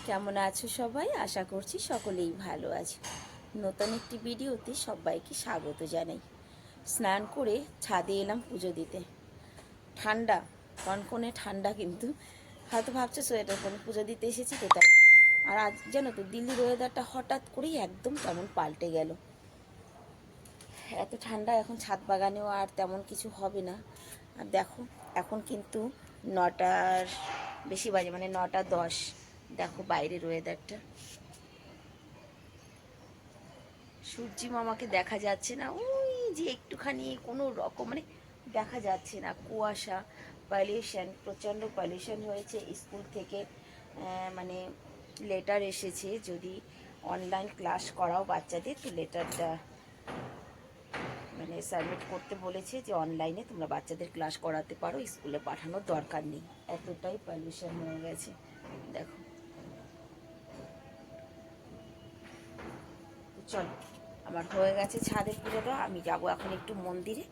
কেমন আছো সবাই? আশা করছি সকলেই ভালো আছে। নতুন একটি ভিডিওতে সবাইকে স্বাগত জানাই। স্নান করে ছাদে এলাম পুজো দিতে। ঠান্ডা, কনকনে ঠান্ডা, কিন্তু হয়তো ভাবছো সোয়েটার পরে পুজো দিতে এসেছি তো তাই। আর আজ জানো তো দিল্লির ওয়েদারটা হঠাৎ করেই একদম কেমন পাল্টে গেল। এত ঠান্ডা, এখন ছাদ বাগানেও আর তেমন কিছু হবে না। আর দেখো এখন কিন্তু 9টার বেশি বাজে, মানে 9টা 10। দেখো বাইরের ওয়েদারটা, সূর্যি মামাকে দেখা যাচ্ছে না। ওই যে একটুখানি কোনো রকম মানে দেখা যাচ্ছে না, কুয়াশা, পলিউশন, প্রচণ্ড পলিউশন হয়েছে। স্কুল থেকে মানে লেটার এসেছে, যদি অনলাইন ক্লাস করাও বাচ্চাদের, তো লেটারটা মানে সাবমিট করতে বলেছে যে অনলাইনে তোমরা বাচ্চাদের ক্লাস করাতে পারো, স্কুলে পাঠানোর দরকার নেই। এতটাই পলিউশন হয়ে গেছে। দেখো, চলো, আমার হয়ে গেছে ছাদের পুজোটা, আমি যাব এখন একটু মন্দিরে,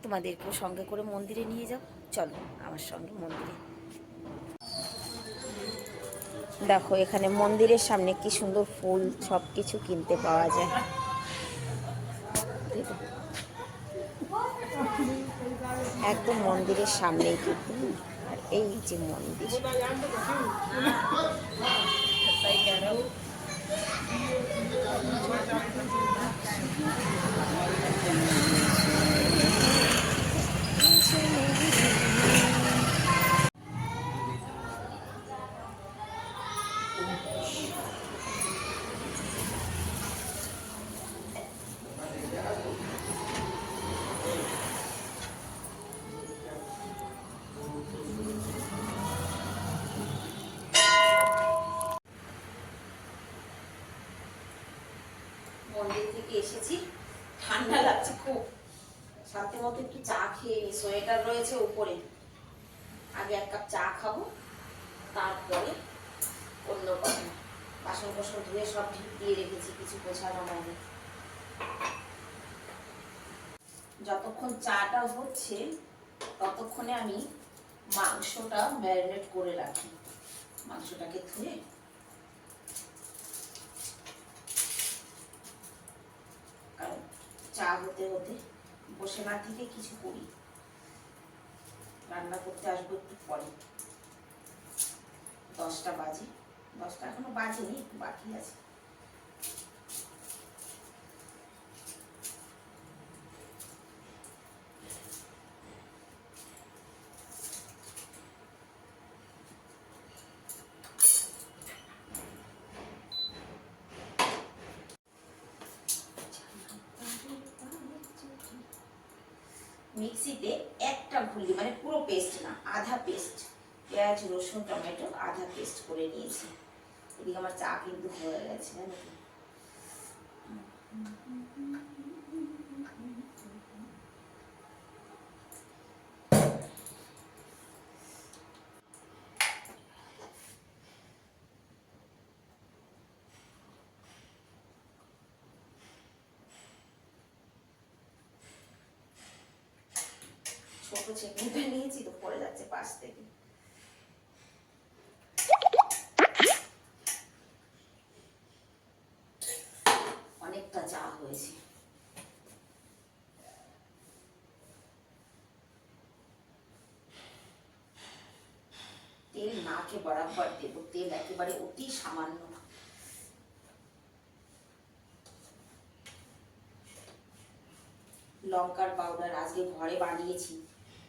তোমাদেরকেও সঙ্গে করে মন্দিরে নিয়ে যাব। চলো আমার সঙ্গে মন্দিরে। দেখো এখানে মন্দিরের সামনে কি সুন্দর ফুল, সব কিছু কিনতে পাওয়া যায়। একদম মন্দিরের সামনেই কিন্তু। আর এই যে মন্দির, মন্দির থেকে এসেছি, ঠান্ডা লাগছে খুব। সাথে মতো একটু চা খেয়ে নি, সোয়েটার রয়েছে উপরে। আগে 1 কাপ চা খাবো, তারপরে অন্য কথা। বাসন কোসন ধুয়ে সব ঠিক দিয়ে রেখেছি, কিছু গোছানো হয়নি। যতক্ষণ চাটা হচ্ছে ততক্ষণে আমি মাংসটা ম্যারিনেট করে রাখি। মাংসটাকে ধুয়ে কারণ চা হতে হতে বসে না থেকে কিছু করি, রান্না করতে আসবো একটু পরে। 10টা বাজে, 10টা এখনো বাজেনি, একটু বাকি আছে। মিক্সিতে একটা ঘুলি, মানে পুরো পেস্ট না, আধা পেস্ট, পেঁয়াজ রসুন টমেটো আধা পেস্ট করে নিয়েছি। এদিকে আমার চা কিন্তু হয়ে গেছে, জানো তো। ছোট ছেঁকনিটা নিয়েছি তো পড়ে যাচ্ছে পাশ থেকে। অনেকটা চা হয়েছে। তেল নাকে বরাবর দেবো, তেল একেবারে অতি সামান্য। লঙ্কার পাউডার আজকে ঘরে বানিয়েছি,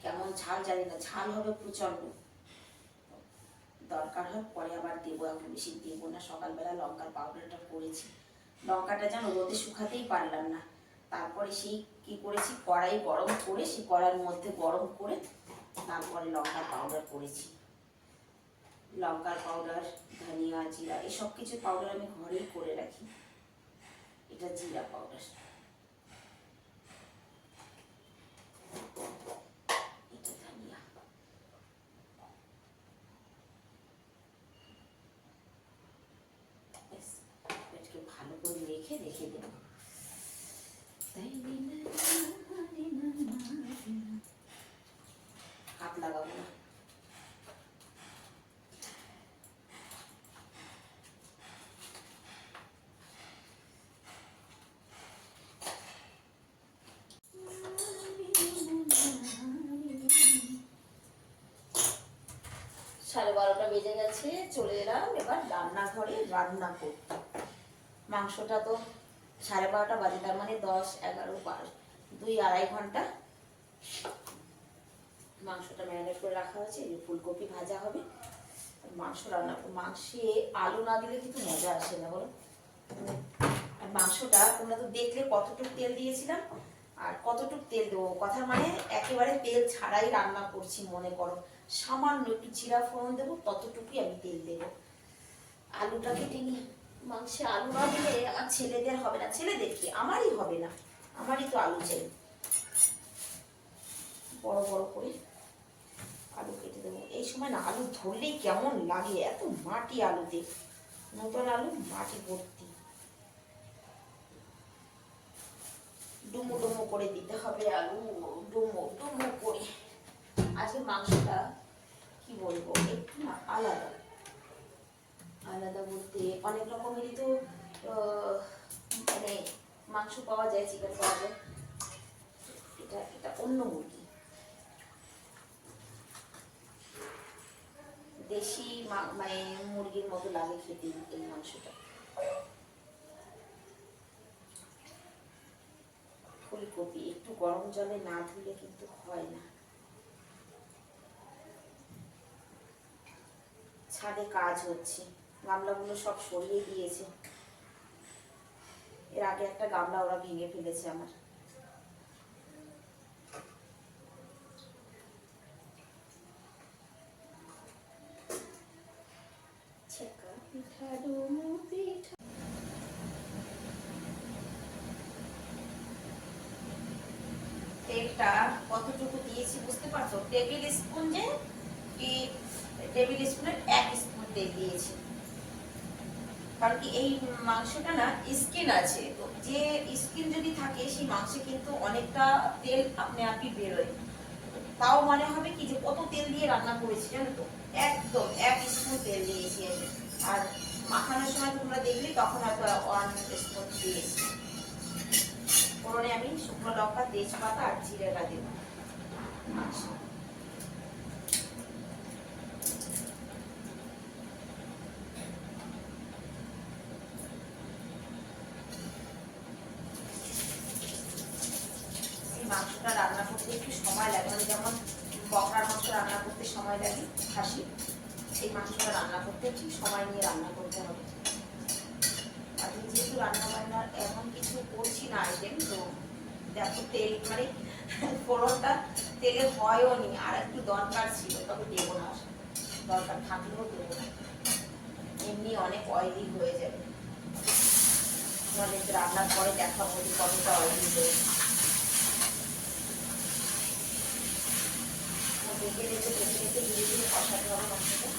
কেমন ঝাল জানি না, ঝাল হবে প্রচন্ড। দরকার হয় পরে আবার দেবো, এখন বেশি দেবো না। সকালবেলা লঙ্কার পাউডারটা করেছি, লঙ্কাটা যেন রোদে শুকাতেই পারলাম না। তারপরে সেই কি করেছি, কড়াই গরম করে সেই কড়াইয়ের মধ্যে গরম করে তারপরে লঙ্কার পাউডার করেছি। লঙ্কার পাউডার, ধনিয়া, জিরা, এসব কিছু পাউডার আমি ঘরেই করে রাখি। এটা জিরা পাউডার, এটা ধনিয়া। এটাকে ভালো করে রেখে দেবো। হাত লাগাবো না। 12:30 বেজে গেছে, চলে এলাম এবার রান্নাঘরে রান্না করতে। মাংসটা তো 12:30 বাজে, তার মানে 10, 11, 12, 2-2.5 ঘন্টা মাংসটা ম্যারিনেট করে রাখা হয়েছে। এই ফুলকপি ভাজা হবে, মাংস রান্না। মাংসে আলু না দিলে কিন্তু মজা আসে না, বলো। আর মাংসটা তোমরা তো দেখলে কতটুকু তেল দিয়েছিলাম আর কতটুকু তেল দেবো, কথা মানে একেবারে তেল ছাড়াই রান্না করছি মনে করো। সামান্য একটু জিরা ফোড়ন দেবো, ততটুকুই আমি তেল দেবো। আলুটা কেটে নিয়ে, মাংসে আলু না দিলে আমার ছেলেদের হবে না। ছেলেদের কি, আমারই হবে না, আমারই তো আলু চাই। বড় বড় করে আলু কেটে দেবো। এই সময় না আলু ধরলেই কেমন লাগে, এত মাটি আলুতে, নতুন আলু মাটি ভর্তি। ডুমো ডুমো করে দিতে হবে আলু, ডুমো ডুমো করে। আজকে মাংসটা কি বলবো, একটু না আলাদা। আলাদা বলতে অনেক রকমেরই তো মানে মাংস পাওয়া যায়, চিকেন পাওয়া যায়। এটা এটা অন্য মুরগি, দেশি মানে মুরগির মতো লাগে খেতে এই মাংসটা। ফুলকপি একটু গরম জলে না ধুলে কিন্তু হয় না। ছাদে কাজ হচ্ছে, গামলাগুলো সব সরিয়ে দিয়েছে। এর আগে একটা গামলা ওরা ভেঙে ফেলেছে আমার। ছেকা পিঠা ডুমো পিঠা। তেলটা কতটুকু দিয়েছি বুঝতে পারছো? টেবিল স্পুন, যে কি টেবিল স্পুনের 1 স্পুন তেল দিয়েছি। কারণ কি এই মাংসটা না স্কিন আছে, তো যে স্কিন যদি থাকে সেই মাংসে কিন্তু অনেকটা তেল আপনি আপনি বেরোয়। তাও মনে হবে কি যে কত তেল দিয়ে রান্না করেছি, জানো তো। একদম 1 স্পুন তেল দিয়েছি আমি। আর মাখানোর সময় তোমরা দেখলে তখন হয়তো 1 স্পুন দিয়েছি। ফোড়নে আমি শুকনো লঙ্কা, তেজপাতা আর জিরেটা দেবো। মাংসটা রান্না করতে একটু সময় লাগে, মানে যেমন বকরার মাংস রান্না করতে সময় লাগে, খাসি, এই মাংসটা রান্না করতে একটু সময় নিয়ে রান্না করতে হবে। আমি যেহেতু রান্না বান্নার এমন কিছু করছি না আইটেম, তো দেখো তেল মানে ফোড়নটা তেলে হয়ও নি, আর একটু দরকার ছিল, তবে দেবো না, দরকার থাকলেও দেবো না, এমনি অনেক অয়েলি হয়ে যাবে। তোমাদের রান্নার পরে দেখাবো কতটা অয়েলি হয়েছে। দেখে দেখে দেখে দেখে ধীরে ধীরে কষাতে হবে মাংসটা।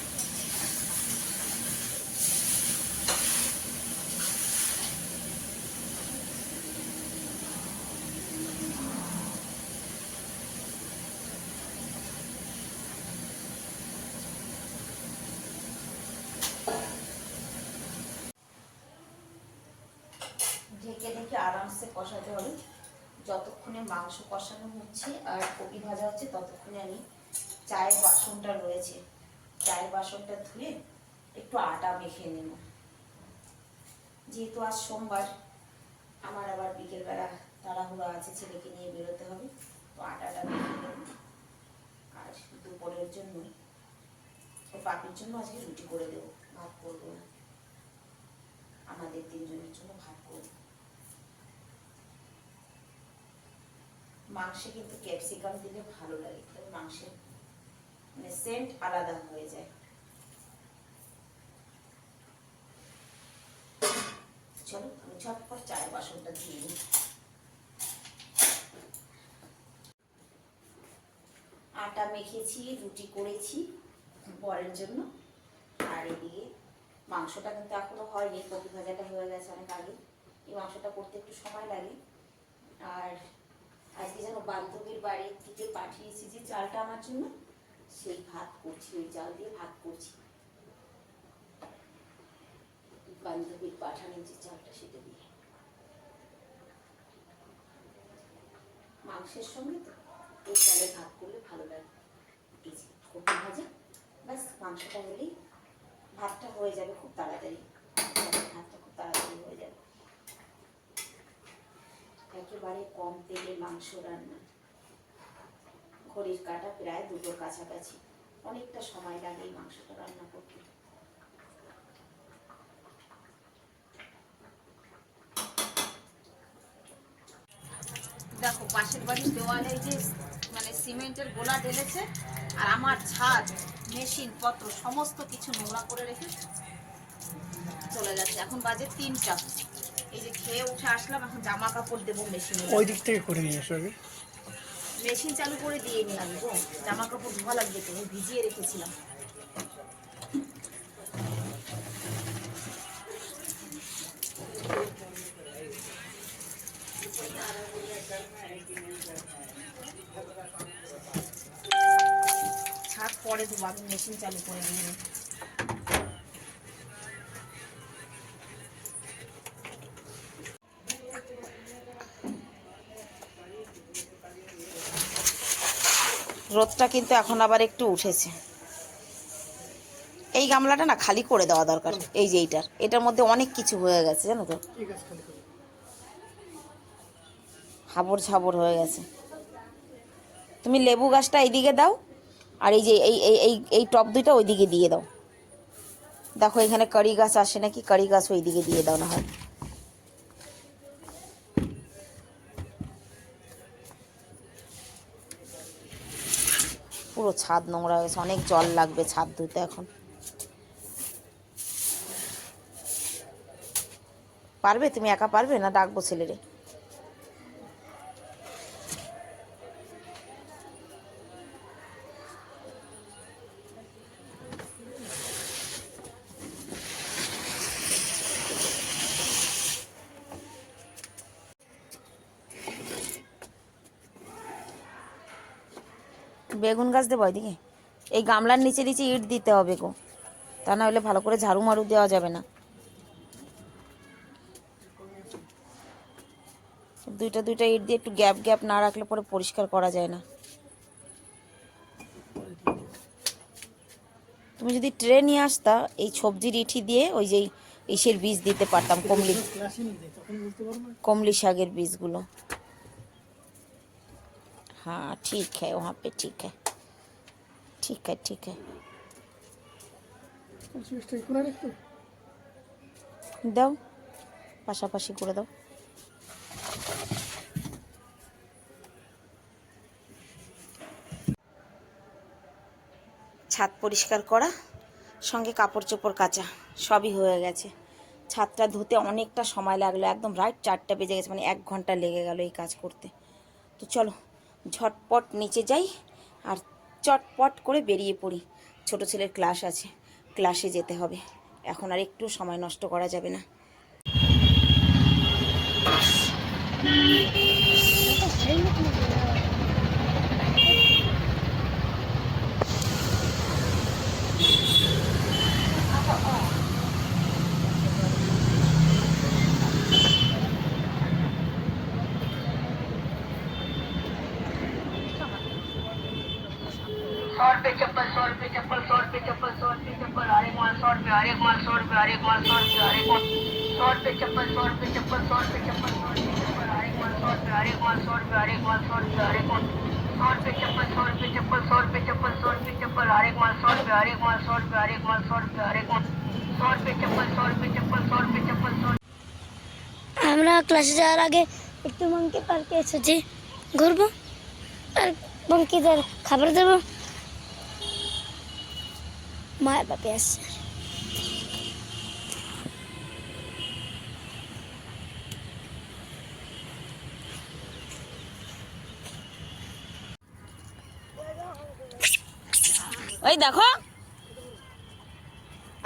ঢেকে ঢেকে আরামসে কষাতে হবে। যতক্ষণে মাংস কষানো হচ্ছে আর কপি ভাজা হচ্ছে, ততক্ষণে আমি চায়ের বাসনটা রয়েছে, চায়ের বাসনটা ধুয়ে একটু আটা মেখে নেব। যেহেতু আজ সোমবার, আমার আবার বিকেলবেলা তাড়াহুড়ো আছে, ছেলেকে নিয়ে বেরোতে হবে, তো আটাটা মেখে নেব। আর দুপুরের জন্য ও পাপির জন্য আজকে রুটি করে দেবো, ভাত করবো না, আমাদের 3 জনের জন্য ভাত করবো। মাংসে কিন্তু ক্যাপসিকাম দিলে ভালো লাগে, মাংসের মানে সেন্ট আলাদা হয়ে যায়। চলো আমি ঝটপট চায়ের বাসনটা ধুয়ে নিই। আটা মেখেছি, রুটি করেছি বরের জন্য, আর এদিকে মাংসটা কিন্তু এখনো হয়নি, কপি ভাজাটা হয়ে গেছে অনেক আগে। এই মাংসটা করতে একটু সময় লাগে। আর আজকে যেন বান্ধবীর বাড়ির থেকে পাঠিয়েছি যে চালটা আমার জন্য, সেই ভাত করছি, ওই চাল দিয়ে ভাত করছি। বান্ধবীর পাঠানোর যে চালটা সেটা দিয়ে মাংসের সঙ্গে তো এই চালে ভাত করলে ভালো লাগে। এই যে কপি ভাজা ব্যাস মাংসটা হলেই ভাতটা হয়ে যাবে খুব তাড়াতাড়ি। ভাতটা খুব তাড়াতাড়ি হয়ে যাবে। একেবারে কম তেলে মাংস রান্না। ঘড়ির কাঁটা প্রায় 2টোর কাছাকাছি। অনেকটা সময় লাগে এই মাংসটা রান্না করতে। দেখো পাশের বাড়ির দেওয়ালে যে মানে সিমেন্টের গোলা ঢেলেছে, আর আমার ছাদ মেশিন পত্র সমস্ত কিছু নোংরা করে রেখে চলে যাচ্ছে। এখন বাজে 3টা। এই যে খেয়ে উঠে আসলাম, এখন জামা কাপড় দেবো মেশিনে। ওই দিক থেকে করে নিয়ে আসো আগে। মেশিন চালু করে দিয়ে নিয়ে আসবো, জামা কাপড় ধোয়া লাগবে তো, ভিজিয়ে রেখেছিলাম। ছাদ পরে দেবো, আমি মেশিন চালু করে দিয়ে। রোদটা কিন্তু এখন আবার একটু উঠেছে। এই গামলাটা না খালি করে দেওয়া দরকার। এই যে এটার মধ্যে অনেক কিছু হয়ে গেছে জানো তো, হাবড় ঝাবড় হয়ে গেছে। তুমি লেবু গাছটা এইদিকে দাও, আর এই যে এই টব দুইটা ওইদিকে দিয়ে দাও। দেখো এখানে কারি গাছ আসে নাকি, কারি গাছ ওইদিকে দিয়ে দাও না হয়। পুরো ছাদ নোংরা হয়ে গেছে, অনেক জল লাগবে ছাদ ধুতে এখন। পারবে তুমি একা পারবে না ডাকবো ছেলেরে? বেগুন গাছ দেবো ওইদিকে। এই গামলার নিচে নিচে ইট দিতে হবে গো, তা না হলে ভালো করে ঝাড়ু মারু দেওয়া যাবে না। দুইটা দুইটা ইট দিয়ে একটু গ্যাপ গ্যাপ না রাখলে পরে পরিষ্কার করা যায় না। তুমি যদি ট্রে নিয়ে আসতা, এই সবজির ইঠি দিয়ে ওই যে ইসের বীজ দিতে পারতাম, কমলি শাকের বীজগুলো। হ্যাঁ ঠিক है, वहाँ पे ठीक है, ठीक है ठीक है। দাও, পাশাপাশি করে দাও। ছাদ পরিষ্কার করা সঙ্গে কাপড় চোপড় কাচা সবই হয়ে গেছে। ছাদটা ধুতে অনেকটা সময় লাগলো, একদম রাইট 4টা বেজে গেছে, মানে 1 ঘন্টা লেগে গেল এই কাজ করতে। তো চলো ঝটপট নিচে যাই আর চটপট করে বেরিয়ে পড়ি। ছোট ছেলের ক্লাস আছে, ক্লাসে যেতে হবে। এখন আর একটু সময় নষ্ট করা যাবে না। ₹100 चप्पल, ₹100 चप्पल, ₹100 चप्पल, ₹100 चप्पल, हर एक माल ₹100, हर एक माल ₹100, हर एक माल ₹100, हर एक माल ₹100 चप्पल, ₹100 चप्पल, ₹100 चप्पल, ₹100 चप्पल, हर एक माल ₹100, हर एक माल ₹100, हर एक माल ₹100, हर एक माल ₹100 चप्पल, ₹100 चप्पल, ₹100 चप्पल, ₹100 चप्पल, हर एक माल ₹100, हर एक माल ₹100, हर एक माल ₹100, हर एक माल ₹100 चप्पल, ₹100 चप्पल, ₹100 चप्पल, ₹100। আমরা ক্লাসে যাওয়ার আগে একটু মঙ্কি পার্কে এসেছি, ঘুরবো আর মঙ্কিদের খাবার দেবো। মায়ের বাপে আসছে। ওই দেখো,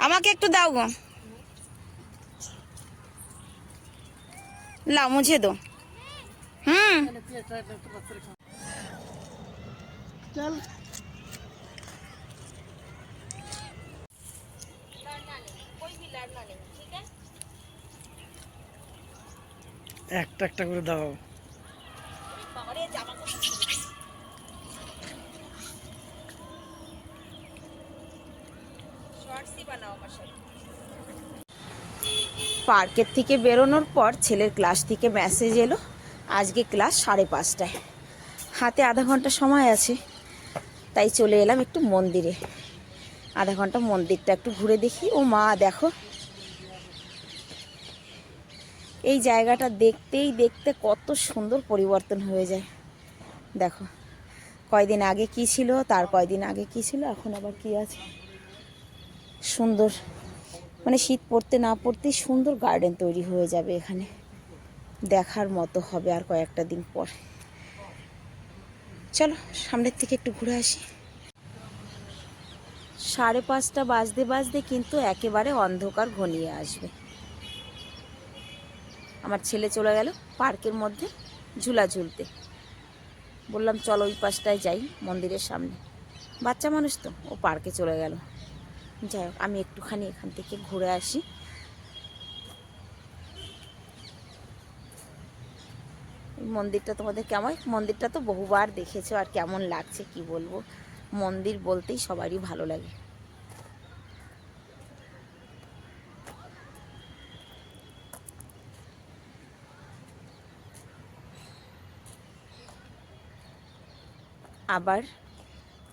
আমাকে একটু দাও গো, লাও মুঝে দো। চল একটা একটা করে দাও। পার্কের থেকে বেরোনোর পর ছেলের ক্লাস থেকে মেসেজ এলো আজকে ক্লাস 5:30টায়। হাতে আধা ঘন্টা সময় আছে, তাই চলে এলাম একটু মন্দিরে। আধা ঘন্টা মন্দিরটা একটু ঘুরে দেখি। ও মা দেখো, এই জায়গাটা দেখতেই দেখতে কত সুন্দর পরিবর্তন হয়ে যায়। দেখো কয়দিন আগে কি ছিল, তার কয়দিন আগে কি ছিল, এখন আবার কি আছে। সুন্দর, মানে শীত পড়তে না পড়তেই সুন্দর গার্ডেন তৈরি হয়ে যাবে এখানে, দেখার মতো হবে আর কয়েকটা দিন পর। চলো সামনের থেকে একটু ঘুরে আসি। 5:30 বাজতে বাজতে কিন্তু একেবারে অন্ধকার ঘনিয়ে আসবে। আমার ছেলে চলে গেল পার্কের মধ্যে ঝুলা ঝুলতে। বললাম চলো ওই পাশটায় যাই, মন্দিরের সামনে। বাচ্চা মানুষ তো, ও পার্কে চলে গেল। যাই হোক, আমি একটুখানি এখান থেকে ঘুরে আসি। মন্দিরটা তোমাদের কেমন, মন্দিরটা তো বহুবার দেখেছো, আর কেমন লাগছে কি বলবো। মন্দির বলতেই সবারই ভালো লাগে। আবার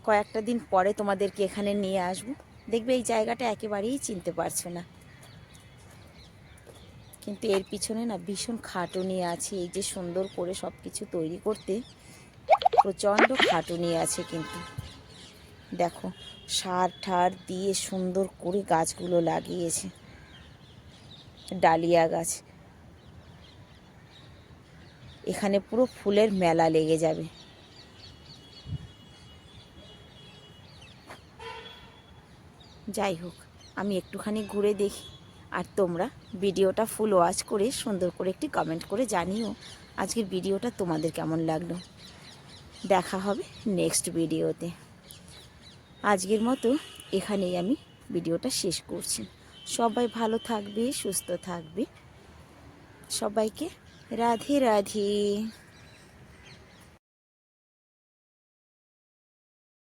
কয়েকটা দিন পরে তোমাদেরকে এখানে নিয়ে আসবো, দেখবে এই জায়গাটা একেবারেই চিনতে পারছো না, কিন্তু এর পিছনে না ভীষণ খাটুনি আছে। এই যে সুন্দর করে সব কিছু তৈরি করতে প্রচণ্ড খাটুনি আছে। কিন্তু দেখো সার ঠার দিয়ে সুন্দর করে গাছগুলো লাগিয়েছে, ডালিয়া গাছ। এখানে পুরো ফুলের মেলা লেগে যাবে। যাই হোক, আমি একটুখানি ঘুরে দেখি, আর তোমরা ভিডিওটা ফুল ওয়াচ করে সুন্দর করে একটি কমেন্ট করে জানিও আজকের ভিডিওটা তোমাদের কেমন লাগলো। দেখা হবে নেক্সট ভিডিওতে। আজকের মতো এখানেই আমি ভিডিওটা শেষ করছি। সবাই ভালো থাকবে, সুস্থ থাকবে। সবাইকে রাধে রাধে।